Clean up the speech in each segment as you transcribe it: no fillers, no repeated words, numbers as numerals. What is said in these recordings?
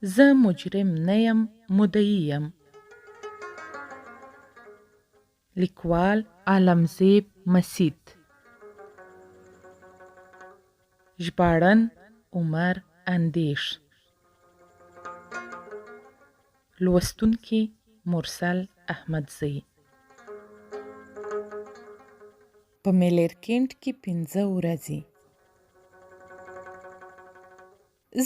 زه مجرم نه یم، مدعي یم. لیکوال عالمزیب مسید. ژباړن عمر اندیش. لوستونکي مرسل احمدزی. په میلرکینټ کې 15 ورځې.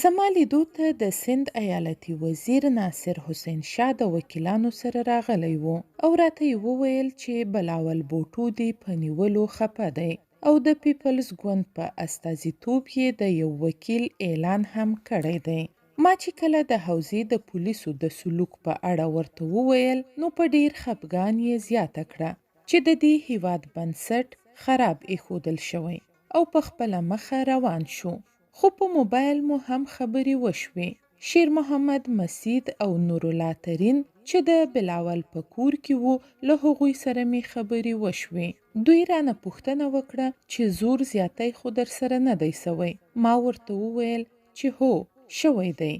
زما لیدو ته د سند ایالتي وزیر ناصر حسین شاه د وکیلانو سره راغلی و او راته یې وویل چې بلاول بوټو دې په نیولو خپه دی او د پیپلز ګوند په استازیتوب یې د یو وکیل اعلان هم کړی دی. ما چې کله د حوزې د پولیسو د سلوک په اړه ورته وویل نو په ډیر خپګان یې زیاته کړه چې د دې هیواد بنسټ خراب ایښودل شوی او په خپله مخه روان شو. خو په موبایل مو هم خبرې وشوې. شیر محمد مسید او نورالله ترین چې د بلاول په کور کې وو له هغوی سره می خبرې وشوې. دوی رانه پوښتنه وکړه چې زور زیاتی خو در سره نه دی سوی. ما ورته وویل چې هو شوی دی.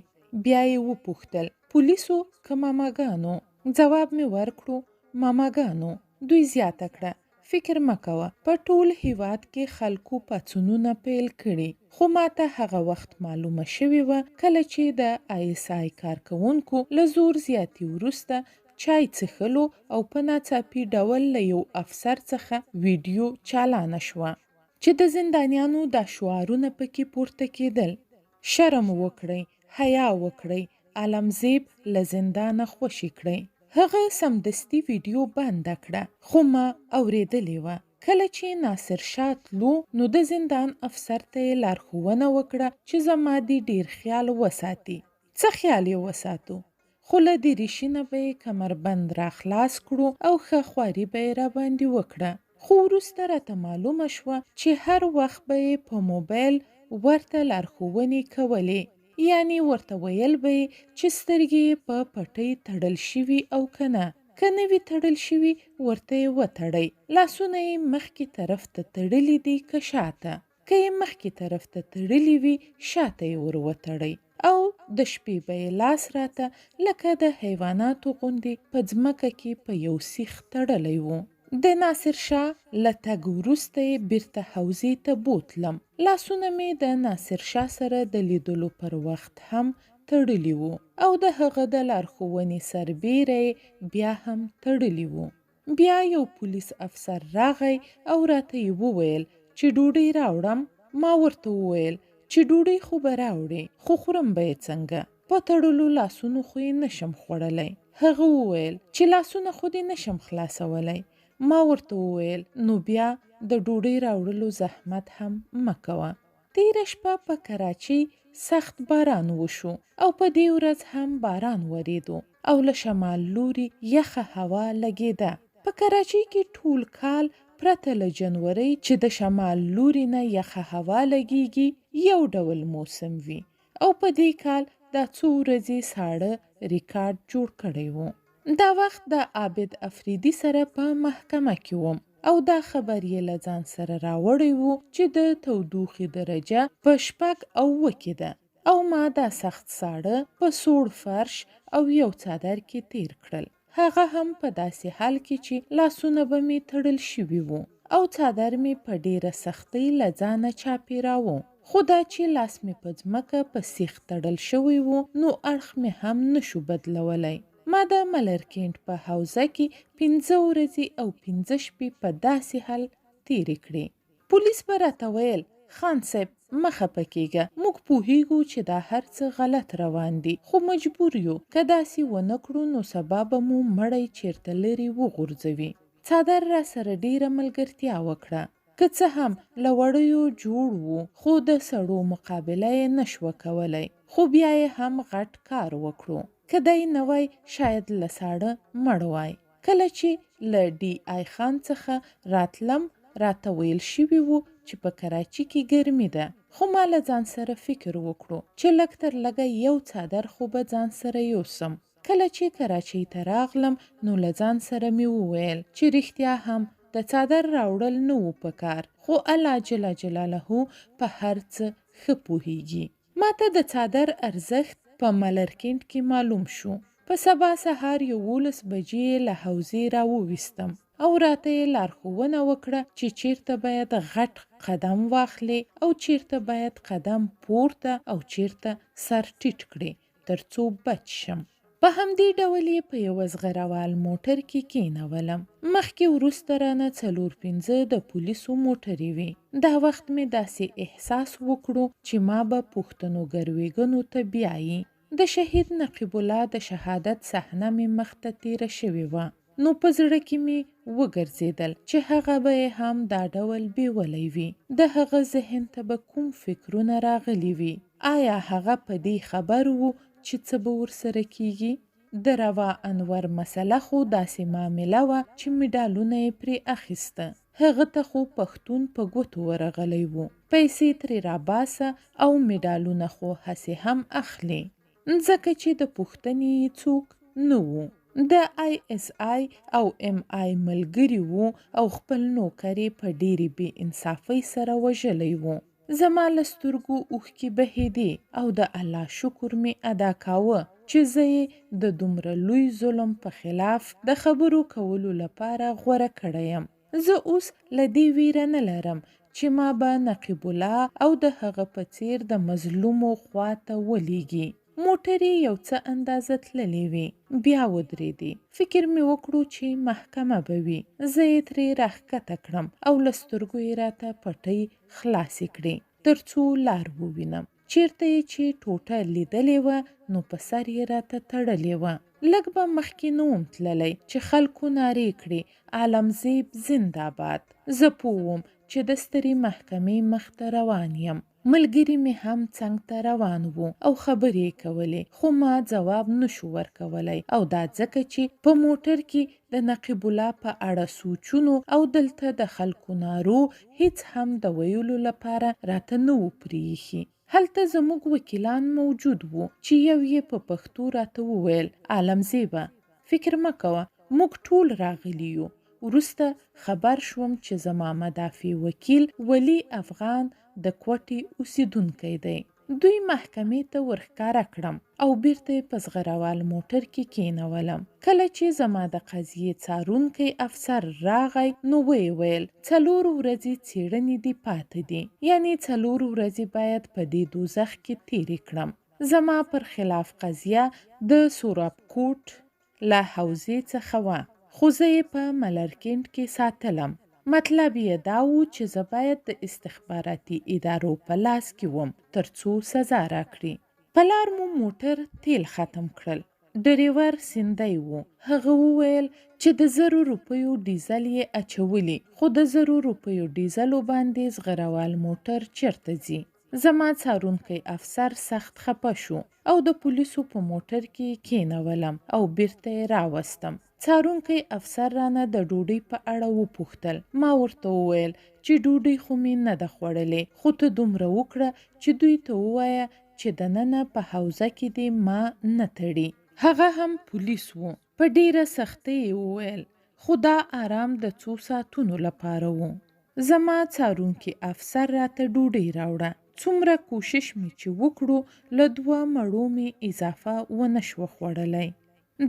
بیا یې وپوښتل پولیسو که ماماګانو؟ ځواب می ورکړو ماماګانو. دوی زیاته کړه فکر مکوه په ټول هیواد کې خلکو پاڅونونه پیل کړي. خو ماته هغه وخت معلومه شوې وه کله چې د ISI کارکوونکو له زور زیاتي وروسته چای څښلو او په ناڅاپي ډول له یو افسر څخه ویډیو چالانه شوه چې د زندانیانو دا شعارونه پکې پورته کېدل: شرم وکړئ، حیا وکړئ، عالمزیب له زندانه خوشي کړئ. هغه سمدستي ویډیو بنده کړه خو ما اورېدلې وه. کله چې ناصر شاه تلو نو د زندان افسر ته یې لارښوونه وکړه چې زما دې ډیر خیال وساتي. څه خیال یې وساتو؟ خو له دریشي نه به یې کمربند را خلاص کړو او ښه خواري به یې راباندې وکړه. خو وروسته راته معلومه شوه چې هر وخت به یې په موبایل ورته لارښوونې کولې. یعنی ورته ویل به چې سترګې په پټۍ تړل شوي او کنه که نه وي تړل شوي ورته یې وتړئ. لاسونه یې مخکې طرف ته تړلي دي که شاته؟ که یې مخکې طرف ته تړلي وي شاته یې ور وتړئ او د شپې به یې لاس راته لکه د حیواناتو غوندې په ځمکه کې په یو سیخ تړلی و. د ناصر شاه له تګ وروسته یې بیرته حوزې ته بوتلم. لاسونه مې د ناصر شاه سره د لیدلو پر وخت هم تړلی وو او د هغه د لارښوونې سربیره بیا هم تړلی وو. بیا یو پولیس افسر راغی او راته یې وویل چې ډوډۍ راوړم. ما ورته وویل چې ډوډۍ خو به راوړې خو خورم به یې څنګه؟ په تړلو لاسونو خو یې نشم خوړلی. هغه وویل چې لاسونه خو دې نشم خلاصولی. ما ورته وویل نو بیا د ډوډۍ راوړلو زحمت هم مکوه. تیره شپه په کراچۍ سخت باران وشو او په دې ورځ هم باران وریدو او له شمال لوري یخه هوا لګېده. په کراچۍ کې ټول کال پرته له جنورۍ چې د شمال لوري نه یخه هوا لګېږي یو ډول موسم وي او په دې کال دا څو ورځې ساړه ریکارډ جوړ کړی و. دا وخت د عابد افریدي سره په محکمه کې وم او دا خبر یې له ځان سره راوړی وو چې د تودوخې درجه په 6 کې ده او ما دا سخت ساړه په سوړ فرش او یو څادر کې تیر کړل. هغه هم په داسې حال کې چې لاسونه به مې تړل شوي وو او څادر مې په ډیره سختۍ له ځانه چاپېراوه. خو دا چې لاس مې په ځمکه په سیخ تړل شوی وو نو اړخ مې هم نشو بدلولی. ما د ملرکینټ په حوزه کې 15 ورځې او 15 شپې په داسې حال تیرې کړې. پولیس به راته ویل خان صاحب مه خفه کېږه، موږ پوهیږو چې دا هر څه غلط روان دي خو مجبور یو، که داسې ونه کړو نو سبا به مو مړی چیرته لرې وغورځوي. څادر را سره ډیره ملګرتیا وکړه. که څه هم له وړیو جوړ وو خو د سړو مقابله یې نشوه کولی. خو بیا یې هم غټ کار وکړو. که دی نه وای شاید له ساړه مړ وای. کله چې له DI خان څخه راتلم راته ویل شوي وو چې په کراچۍ کې ګرمي ده. خو ما له ځان سره فکر وکړو چې لږ تر لږه یو څادر خو به ځان سره یوسم. کله چې کراچۍ ته راغلم نو له ځان سره مې وویل چې رښتیا هم د څادر راوړل نه وو پکار خو الله جل جلاله په هر څه ښه پوهیږي. ما ته د څادر ارزښت په ملرکینټ کې معلوم شو. په سبا سهار 11 بجې له حوزې راوویستم او راته یې لارښوونه وکړه چې چیرته باید غټ قدم واخلي او چیرته باید قدم پورته او چیرته سر ټیټ کړي ترڅو بچ شم. په همدې ډول یې په یوه زغروال موټر کې کېنولم. مخکې وروسته رانه 4-5 د پولیسو موټرې وې. دا وخت مې داسې احساس وکړو چې ما به پوښتنو ګروېږنو ته بیایي. د شهید نقیب الله د شهادت صحنه مې مخته تیره شوې وه، نو په زړه کې مې وګرځېدل چې هغه به یې هم دا ډول بیولی وي. د هغه ذهن ته به کوم فکرونه راغلي وي؟ آیا هغه په دې خبر وو چې څه به ورسره کیږي؟ د روا انور مسله خو داسې معامله وه چې میډالونه یې پرې اخیسته. هغه ته خو پښتون په ګوتو ورغلی وو. پیسې ترې راباسه او میډالونه خو هسې هم اخلي. ځکه چې د پوښتنې څوک نه وو. د ISI او MI ملګري وو او خپل نوکر یې په ډېرې بې انصافۍ سره وژلی وو. زما له سترګو اوښکې بهېدې او د الله شکر مې ادا کاوه چې زه یې د دومره لوی ظلم په خلاف د خبرو کولو لپاره غوره کړی یم. زه اوس له دې ویره نه لرم چې ما به نقیب الله او د هغه په څیر د مظلومو خواته ولیږي. موټرې یو څه اندازه تللې وې، بیا ودرېدې. فکر مې وکړو چې محکمه به وي. زه یې ترې راښکته کړم او له سترګو یې راته پټۍ خلاصې کړې ترڅو لار ووینم. چیرته یې چې ټوټه لیدلې وه نو په سر یې راته تړلې وه. لږ به مخکې نه وم تللی چې خلکو نارې کړې عالمزیب زنده‌باد. زه پوه وم چې د سترې محکمې مخته روان یم. ملګري مې هم څنګ ته روان وو او خبرې یې کولې، خو ما ځواب نشو ورکولی، او دا ځکه چې په موټر کې د نقیب الله په اړه سوچونو او دلته د خلکو نارو هیڅ هم د ویلو لپاره راته نه وو پرېښي. هلته زموږ وکیلان موجود وو چې یو یې په پښتو راته وویل: عالمزیبه، فکر مه کوه، موږ ټول راغلي یو. وروسته خبر شوم چې زما مدافع وکیل ولی افغان د کوټې اوسیدونکی دی. دوی محکمې ته ورښکاره کړم او بیرته یې په زغروال موټر کې کېنولم. کله چې زما د قضیې څارونکی افسر راغی نو ویې ویل 4 ورځې څېړنې دې پاتې دي، یعنې 4 ورځې باید په دې دوزخ کې تېرې کړم. زما پر خلاف قضیه د سوراب کوټ له حوزې څخه وه، خو زه یې په ملرکینټ کې ساتلم. مطلب یې دا و چې زه باید د استخباراتي ادارو په لاس کې وم ترڅو سزا راکړي. په لار مو موټر تیل ختم کړل. ډریور سیندی و. هغه وویل چې د 1000 روپیو ډیزل یې اچولي، خو د 1000 روپیو ډیزلو باندې زغروال موټر چیرته ځي؟ زما څارونکی افسر سخت خپه شو او د پولیسو په موټر کې کېنولم او بیرته یې راوستم. څارونکی افسر رانه د ډوډۍ په اړه وپوښتل. ما ورته وویل چې ډوډۍ خو مې نه ده خوړلې، خو ته دومره وکړه چې دوی ته ووایه چې دننه په حوزه کې دې ما نه تړي. هغه هم پولیس و. په ډیره سختۍ یې وویل، خو دا آرام د څو ساعتونو لپاره و. زما څارونکي افسر راته ډوډۍ راوړه. څومره کوشش مې چې وکړو له 2 مړو مې اضافه ونه شوه خوړلی،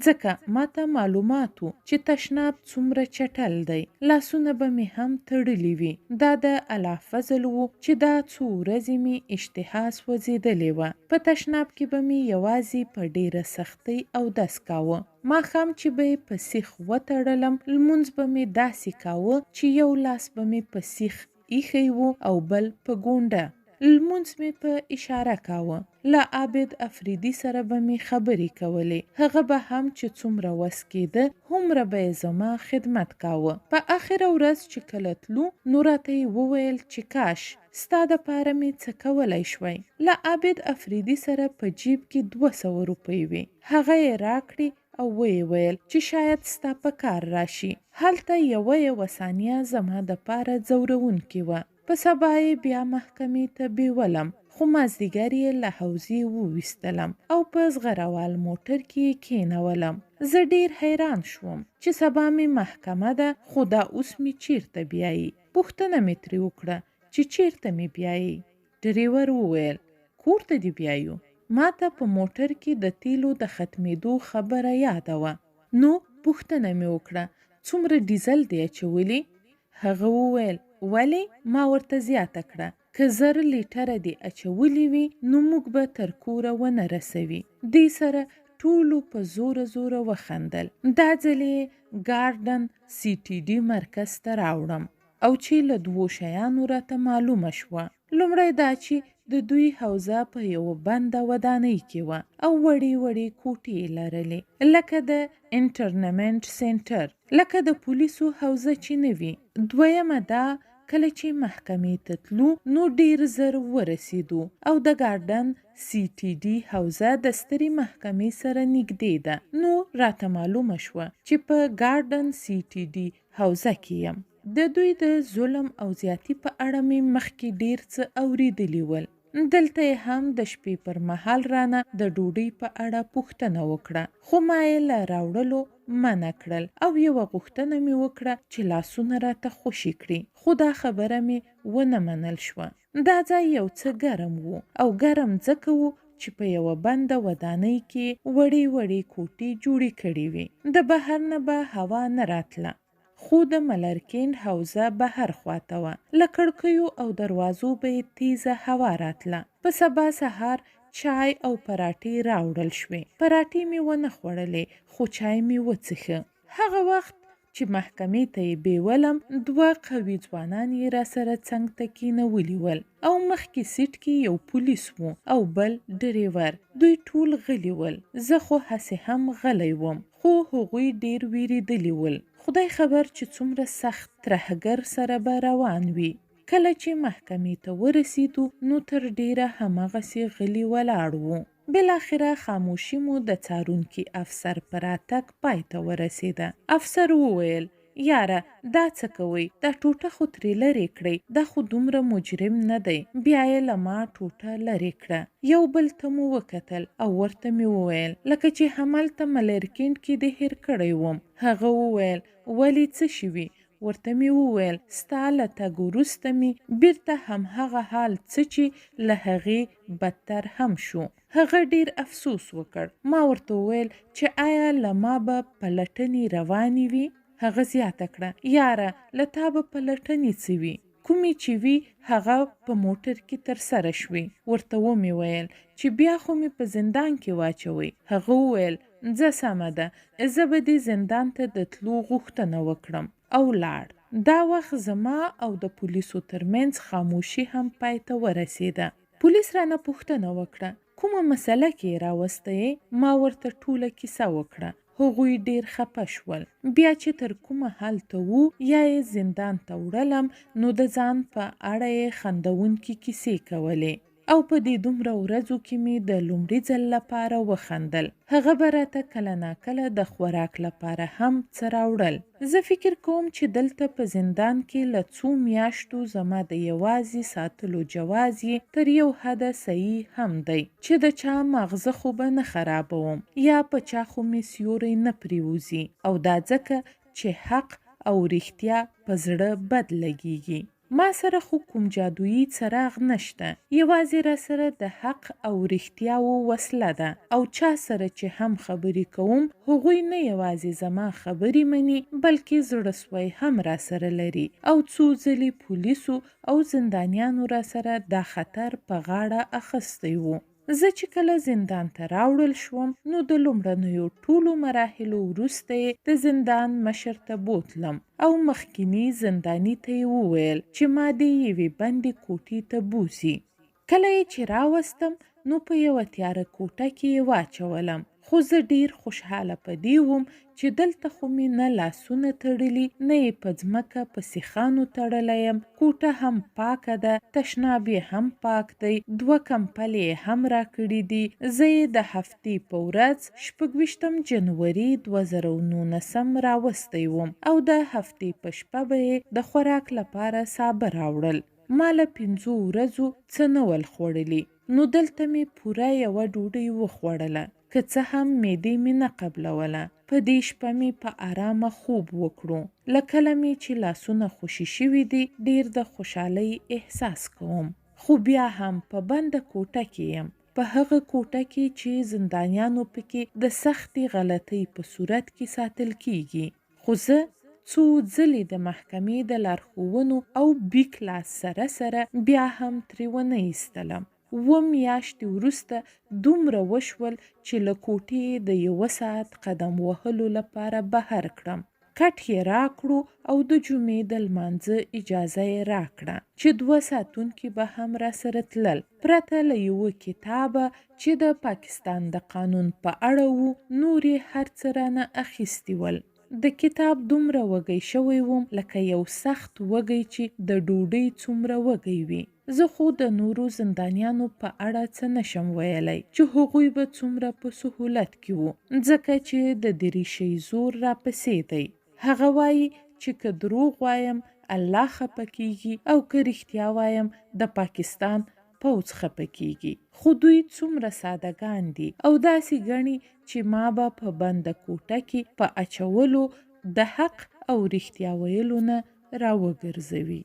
ځکه ماته معلومات وو چې تشناب څومره چټل دی. لاسونه به مې هم تړلي وي. دا د الله فضل وو چې دا څو ورځې مې اشتها سوځېدلې وه. په تشناب کې به مې یوازې په ډیره سختۍ اودس کاوه. ماښام چې به یې په سیخ وتړلم، لمونځ به مې داسې کاوه چې یو لاس به مې په سیخ ایښی وو او بل په ګونډه. لمونځ مې په اشاره کاوه. له عابد افریدي سره به مې خبرې کولې. هغه به هم چې څومره وس کېده هومره به یې زما خدمت کاوه. په آخره ورځ چې کله تلو نو راته یې وویل چې کاش ستا دپاره مې څه کولی شوی. له عابد افریدي سره په جیب کې 200 روپۍ وې. هغه یې راکړې او ویې ویل چې شاید ستا په کار راشي. هلته یوه ثانیه زما دپاره ځورونکې وه. په سبا یې بیا محکمې ته بیولم، خو مازدیګر یې له حوزې وویستلم او په زغروال موټر کې یې کېنولم. زه ډیر حیران شوم چې سبا مې محکمه ده، خو دا اوس مې چیرته بیایي؟ پوښتنه مې ترې وکړه چې چیرته مې بیایي؟ ډریور وویل کور ته دې بیایو. ما ته په موټر کې د تیلو د ختمېدو خبره یاده وه. نو پوښتنه مې وکړه څومره ډیزل دی اچولی؟ هغه وویل ولې؟ ما ورته زیاته کړه که 1000 لیټره دې اچولی وي نو موږ به تر کوره ونه رسوي. دې سره ټولو په زوره وخندل. دا ځل یې ګاردن سی ټي ډي مرکز ته راوړم او چې له 2 شیانو راته معلومه شوه. لومړی دا چې د دوی حوزه په یوه بنده ودانۍ کې وه او وړې کوټې یې لرلې لکه د انټرنمنټ سنټر، لکه د پولیسو حوزه چې نه وي. دویمه دا کله چې محکمې ته تلو نو ډیر زر ورسېدو او د ګاردن سی ټي ډي حوزه د سترې محکمې سره نږدې ده. نو راته معلومه شوه چې په ګاردن سی ټي ډي حوزه کې یم. د دوی د ظلم او زیاتی په اړه مې مخکې ډیر څه اوریدلی ول. دلته یې هم د شپې پر مهال رانه د ډوډۍ په اړه پوښتنه وکړه، خو ما یې له راوړلو منع کړل او یوه غوښتنه مې وکړه چې لاسونه راته خوشي کړي، خو دا خبره مې ونه منل شوه. دا ځای یو څه ګرم وو او ګرم ځکه وو چې په یوه بنده ودانۍ کې وړې کوټې جوړې کړې وې. د بهر نه به هوا نه راتله، خو د ملرکینډ حوزه بهر خواته وه. له کړکیو او دروازو به یې تیزه هوا راتله. په سبا سهار چای او پراټې راوړل شوې. پراټې مې ونه خوړلې خو چای مې وڅښه. هغه وخت چې محکمې ته یې بیولم 2 قوي ځوانان یې را سره څنګ ته کېنولي ول او مخکې سیټ کې یو پولیس و او بل ډریور. دوی ټول غلي ول. زه خو هسې هم غلی وم، خو هغوی ډیر ویریدلي ول. خدای خبر چې څومره سخت ترهګر سره به روان وي. کله چې محکمې ته ورسېدو نو تر ډیره هماغسې غلي ولاړ وو. بالاخره خاموشي مو د څارونکي افسر په راتګ پای ته ورسېده. افسر وویل یاره دا څه کوئ؟ دا ټوټه خو ترې لرې کړئ، دا خو دومره مجرم نه دی. بیا یې له ما ټوټه لرې کړه. یو بل ته مو وکتل او ورته مې وویل لکه چې همالته ملرکینډ کې دې هېر کړی وم. هغه وویل ولې څه شوي؟ ورته مې وویل ستا له تګ وروسته مې بیرته همهغه حال څه چې له هغې بدتر هم شو. هغه ډیر افسوس وکړ. ما ورته وویل چې آیا له ما به پلټنې روانې وي؟ هغه زیاته کړه یاره له تا به پلټنې څه وي؟ کومې چې وي هغه په موټر کې تر سره شوي. ورته ومې ویل چې بیا خو مې په زندان کې واچوي. هغه وویل ځه سمه ده، زه به دې زندان ته د تلو غوښتنه وکړم او لاړ. دا وخت زما او د پولیسو ترمنځ خاموشي هم پای ته ورسېده. پولیس رانه پوښتنه وکړه کومه مسله کې راوستی؟ ما ورته ټوله کیسه وکړه. هغوی ډیر خپه شول. بیا چې تر کومه هلته وو یا یې زندان ته وړلم نو د ځان په اړه یې خندونکې کیسې کولې او په دې دومره ورځو کې مې د لومړي ځل لپاره وخندل. هغه به راته کله ناکله د خوراک لپاره هم څه راوړل. زه فکر کوم چې دلته په زندان کې له څو میاشتو زما د یوازې ساتلو جواز یې تر یو حده صحیح هم دی چې د چا مغزه خو به نه خرابوم یا په چا خو مې سیوری نه پریوزي، او دا ځکه چې حق او رښتیا په زړه بد لګیږي. ما سره خو کوم جادویي څراغ نشته، یوازې را سره د حق او رښتیاو وسله ده او چا سره چې هم خبرې کوم هغوی نه یوازې زما خبرې مني بلکې زړه سوی هم را سره لري او څو ځلې پولیسو او زندانیانو را سره دا خطر په غاړه اخیستی وو. زه چې کله زندان ته راوړل شوم نو د لومړنیو ټولو مراحلو وروسته یې د زندان مشر ته بوتلم او مخکینی زنداني ته یې وویل چې ما دې یوې بندې کوټې ته بوځي. کله یې چې راوستم نو په یوه تیاره کوټه کې یې واچولم، خو زه ډیر خوشحاله په دې وم چې دلته خو مې نه لاسونه تړلي نه یې په ځمکه په سیخانو تړلی یم. کوټه هم پاکه ده، تشناب یې هم پاک دی، 2 کمپلې یې هم راکړي دي. زه یې د هفتې په ورځ 26 جنوري 2019 راوستی وم او د هفتې په شپه به یې د خوراک لپاره سابه راوړل. ما له 5 ورځو څه نه ول خوړلي، نو دلته مې پوره یوه ډوډۍ وخوړله، که څه هم معدې مې نه قبلوله. په دې شپه مې په آرامه خوب وکړو. له کله مې چې لاسونه خوشي شوي دي ډیر د خوشحالۍ احساس کوم، خو بیا هم په بنده کوټه کې یم. په هغه کوټه کې چې زندانیانو پکې د سختې غلطۍ په صورت کې ساتل کیږي. خو زه څو ځلې د محکمې د لارښوونو او بیک لاس سره بیا هم ترې ونه ایستلم. 7 میاشتې وروسته دومره وشول چې له کوټې د 1 ساعت قدم وهلو لپاره بهر کړم. کټ یې راکړو او د جمعې د لمانځه اجازه یې راکړه چې 2 ساعتونکي به هم را سره تلل، پرته له یوه کتابه چې د پاکستان د قانون په اړه وو. نور یې هر څه رانه اخیستي ول. د کتاب دومره وږی شوی وم لکه یو سخت وږی چې د ډوډۍ څومره وږی وي. زه خو د نورو زندانیانو په اړه څه نشم ویلی چې هغوی به څومره په سهولت کې وو، ځکه چې د دریشۍ زور راپسې دی. هغه وایي چې که دروغ وایم الله خفه کیږي او که رښتیا وایم د پاکستان پوځ خفه کیږي. خو دوی څومره سادهګان دي او داسې ګڼي چې ما به په بنده کوټه کې په اچولو د حق او رښتیا ویلو نه راوګرځوي.